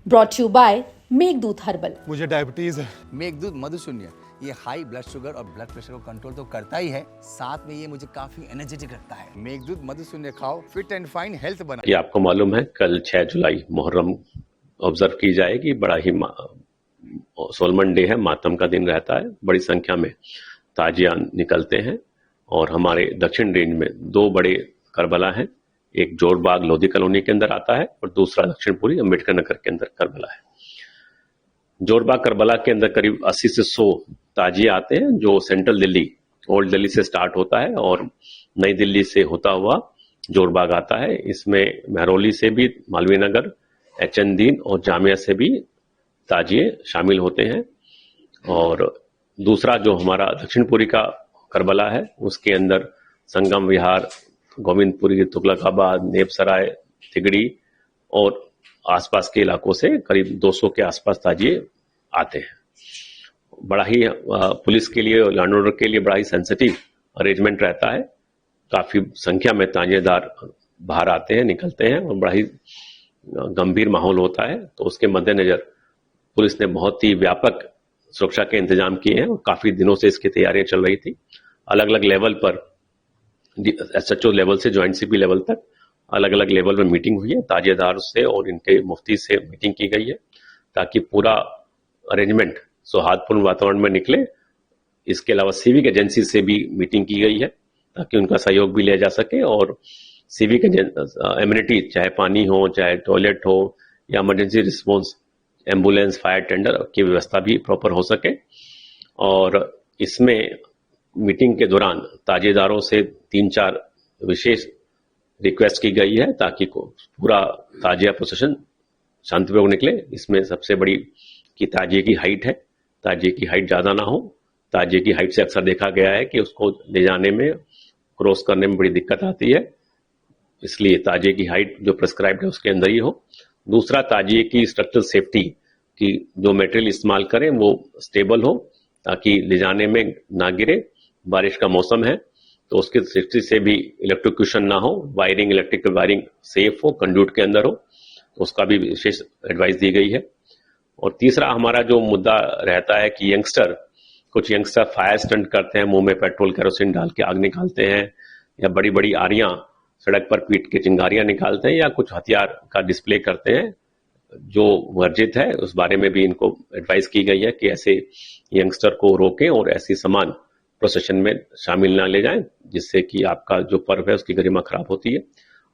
Brought you by Meghdoot herbal. मुझे diabetes है। मेघदूत मधुशून्य ये हाई ब्लड शुगर और ब्लड प्रेशर को कंट्रोल तो करता ही है, साथ में ये मुझे काफी एनर्जेटिक रखता है। मेघदूत मधुशून्य खाओ, फिट एंड फाइन हेल्थ बना। ये आपको मालूम है कल 6 जुलाई मुहर्रम ऑब्जर्व की जाएगी। बड़ा ही सोलमन डे है, मातम का दिन रहता है। बड़ी संख्या में ताजिया निकलते हैं और हमारे दक्षिण रेंज में 2 बड़े करबला हैं। एक जोरबाग लोधी कॉलोनी के अंदर आता है और दूसरा दक्षिणपुरी अम्बेडकर नगर के अंदर करबला है। जोरबाग करबला के अंदर करीब 80 से 100 ताजिया आते हैं जो सेंट्रल दिल्ली, ओल्ड दिल्ली से स्टार्ट होता है और नई दिल्ली से होता हुआ जोरबाग आता है। इसमें महरौली से भी, मालवीय नगर, एचएन दीन और जामिया से भी ताजिए शामिल होते हैं। और दूसरा जो हमारा दक्षिणपुरी का करबला है उसके अंदर संगम विहार, गोविंदपुरी, तुगलकाबाद, नेपसराय, तिगड़ी और आसपास के इलाकों से करीब 200 के आसपास ताजिए आते हैं। बड़ा ही पुलिस के लिए और लॉ एंड ऑर्डर के लिए बड़ा ही सेंसिटिव अरेंजमेंट रहता है। काफी संख्या में ताजिएदार बाहर आते हैं, निकलते हैं और बड़ा ही गंभीर माहौल होता है। तो उसके मद्देनजर पुलिस ने बहुत ही व्यापक सुरक्षा के इंतजाम किए हैं और काफी दिनों से इसकी तैयारियां चल रही थी। अलग अलग लेवल पर, एसएचओ लेवल से ज्वाइंट सीपी लेवल तक अलग अलग लेवल में मीटिंग हुई है। ताजिएदार से और इनके मुफ्ती से मीटिंग की गई है ताकि पूरा अरेंजमेंट सौहार्दपूर्ण वातावरण में निकले। इसके अलावा सिविक एजेंसी से भी मीटिंग की गई है ताकि उनका सहयोग भी लिया जा सके और सिविक एम्यूनिटी, चाहे पानी हो, चाहे टॉयलेट हो या emergency response, ambulance, fire tender की व्यवस्था भी प्रॉपर हो सके। और इसमें मीटिंग के दौरान ताजिएदारों से 3-4 विशेष रिक्वेस्ट की गई है ताकि पूरा ताजिया प्रोसेशन शांतिपूर्वक निकले। इसमें सबसे बड़ी कि ताजिए की हाइट है, ताजिए की हाइट ज्यादा ना हो। ताजिए की हाइट से अक्सर देखा गया है कि उसको ले जाने में, क्रॉस करने में बड़ी दिक्कत आती है, इसलिए ताजिए की हाइट जो प्रिस्क्राइब्ड है उसके अंदर ही हो। दूसरा, ताजिए की स्ट्रक्चरल सेफ्टी की जो मटेरियल इस्तेमाल करें वो स्टेबल हो ताकि ले जाने में ना गिरे। बारिश का मौसम है तो उसकी सेफ्टी से भी इलेक्ट्रोक्यूशन ना हो, वायरिंग, इलेक्ट्रिकल वायरिंग सेफ हो, कंड्यूट के अंदर हो, तो उसका भी विशेष एडवाइस दी गई है। और तीसरा हमारा जो मुद्दा रहता है कि कुछ यंगस्टर फायर स्टंट करते हैं, मुंह में पेट्रोल केरोसिन डाल के आग निकालते हैं या बड़ी बड़ी आरियां सड़क पर पीट के चिंगारियां निकालते हैं या कुछ हथियार का डिस्प्ले करते हैं जो वर्जित है। उस बारे में भी इनको एडवाइस की गई है कि ऐसे यंगस्टर को रोकें और ऐसी सामान प्रोसेशन में शामिल ना ले जाएं जिससे कि आपका जो पर्व है उसकी गरिमा खराब होती है।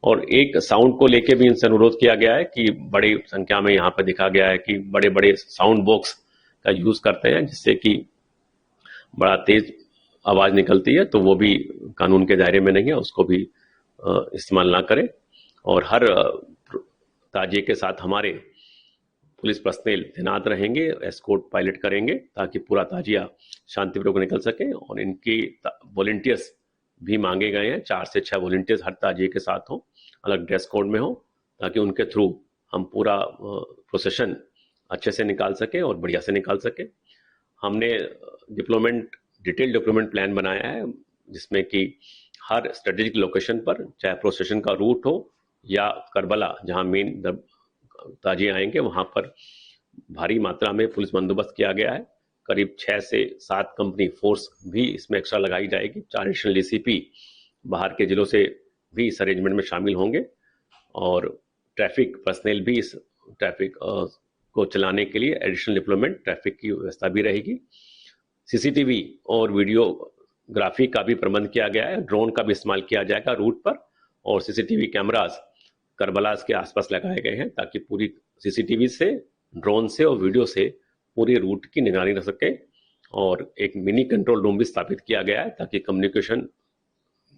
और एक साउंड को लेके भी इनसे अनुरोध किया गया है कि बड़ी संख्या में यहाँ पे दिखा गया है कि बड़े बड़े साउंड बॉक्स का यूज करते हैं जिससे कि बड़ा तेज आवाज निकलती है, तो वो भी कानून के दायरे में नहीं है, उसको भी इस्तेमाल ना करें। और हर ताजिए के साथ हमारे पुलिस पर्सनल तैनात रहेंगे, एस्कॉर्ट पायलट करेंगे ताकि पूरा ताजिया शांतिपूर्वक निकल सके। और इनकी वॉलंटियर्स भी मांगे गए हैं, 4 से 6 वॉलंटियर्स हर ताजिए के साथ हो, अलग ड्रेस कोड में हो, ताकि उनके थ्रू हम पूरा प्रोसेशन अच्छे से निकाल सके और बढ़िया से निकाल सके। हमने डिटेल डिप्लोमेंट प्लान बनाया है जिसमें कि हर स्ट्रेटेजिक लोकेशन पर, चाहे प्रोसेशन का रूट हो या करबला जहां मेन ताजिए आएंगे, वहां पर भारी मात्रा में पुलिस बंदोबस्त किया गया है। करीब 6 से 7 कंपनी फोर्स भी इसमें एक्स्ट्रा लगाई जाएगी। 4 एडिशनल डीसीपी बाहर के जिलों से भी इस अरेंजमेंट में शामिल होंगे और ट्रैफिक पर्सनल भी इस ट्रैफिक को चलाने के लिए एडिशनल डिप्लोमेंट ट्रैफिक की व्यवस्था भी रहेगी। सीसीटीवी और वीडियोग्राफी का भी प्रबंध किया गया है। ड्रोन का भी इस्तेमाल किया जाएगा रूट पर और सीसीटीवी कैमरास करबलास के आसपास लगाए गए हैं ताकि पूरी सीसीटीवी से, ड्रोन से और वीडियो से पूरी रूट की निगरानी रख सके। और एक मिनी कंट्रोल रूम भी स्थापित किया गया है ताकि कम्युनिकेशन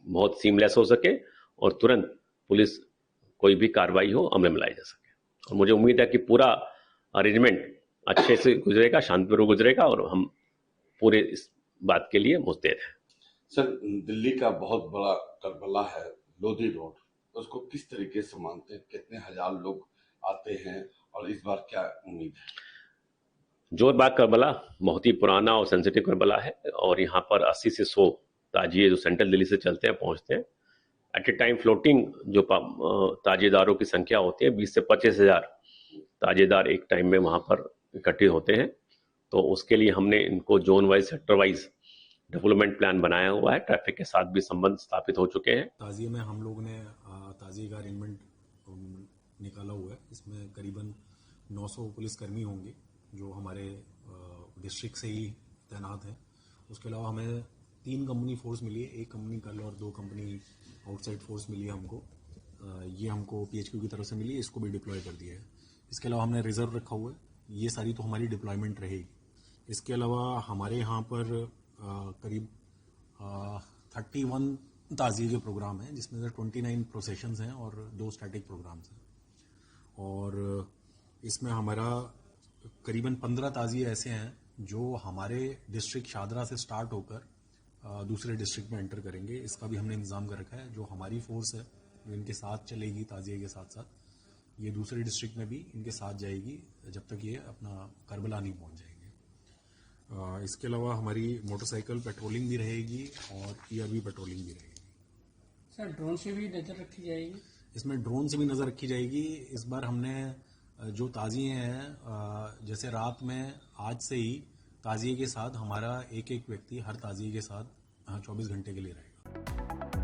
बहुत सीमलेस हो सके और तुरंत पुलिस कोई भी कार्रवाई हो अमल में लाई जा सके। और मुझे उम्मीद है कि पूरा अरेंजमेंट अच्छे से गुजरेगा, शांतिपूर्वक गुजरेगा और हम पूरे इस बात के लिए मुस्तैद हैं। सर, दिल्ली का बहुत बड़ा करबला है लोधी रोड, उसको किस तरीके से मानते हैं? कितने हजार लोग आते हैं और इस बार क्या उम्मीद है? जोरबाग करबला बहुत ही पुराना और सेंसिटिव करबला है और यहाँ पर 80 से 100 ताजिए जो सेंट्रल दिल्ली से चलते हैं पहुंचते हैं। एट ए टाइम फ्लोटिंग जो ताजिएदारों की संख्या होती है 20 से 25 हजार ताजेदार एक टाइम में वहाँ पर इकट्ठे होते हैं। तो उसके लिए हमने इनको zone wise, sector wise development plan बनाया हुआ है। ट्रैफिक के साथ भी संबंध स्थापित हो चुके हैं। ताजिए में हम लोग ने ताजिए का अरेंजमेंट निकाला हुआ है। इसमें करीबन 900 पुलिसकर्मी होंगे जो हमारे डिस्ट्रिक्ट से ही तैनात हैं। उसके अलावा हमें 3 कंपनी फोर्स मिली है, 1 कंपनी कल और 2 कंपनी आउटसाइड फोर्स मिली है हमको। ये हमको PHQ की तरफ से मिली है, इसको भी डिप्लॉय कर दिया है। इसके अलावा हमने रिजर्व रखा हुआ है। ये सारी तो हमारी डिप्लॉयमेंट रहेगी। इसके अलावा हमारे यहाँ पर करीब 31 ताज़िए के प्रोग्राम हैं, जिसमें से 29 प्रोसेशंस हैं और 2 स्टैटिक प्रोग्राम्स हैं। और इसमें हमारा करीबन 15 ताज़िए ऐसे हैं जो हमारे डिस्ट्रिक्ट शादरा से स्टार्ट होकर दूसरे डिस्ट्रिक्ट में एंटर करेंगे। इसका भी हमने इंतजाम कर रखा है। जो हमारी फोर्स है जो इनके साथ चलेगी ताज़िए के साथ साथ, ये दूसरे डिस्ट्रिक्ट में भी इनके साथ जाएगी जब तक ये अपना करबला नहीं पहुंच जाएंगे। इसके अलावा हमारी मोटरसाइकिल पेट्रोलिंग भी रहेगी और ERV पेट्रोलिंग भी रहेगी। सर, ड्रोन से भी नजर रखी जाएगी? इसमें ड्रोन से भी नजर रखी जाएगी। इस बार हमने जो ताजिए हैं, जैसे रात में आज से ही ताजिए के साथ हमारा एक व्यक्ति हर ताजिए के साथ 24 घंटे के लिए रहेगा।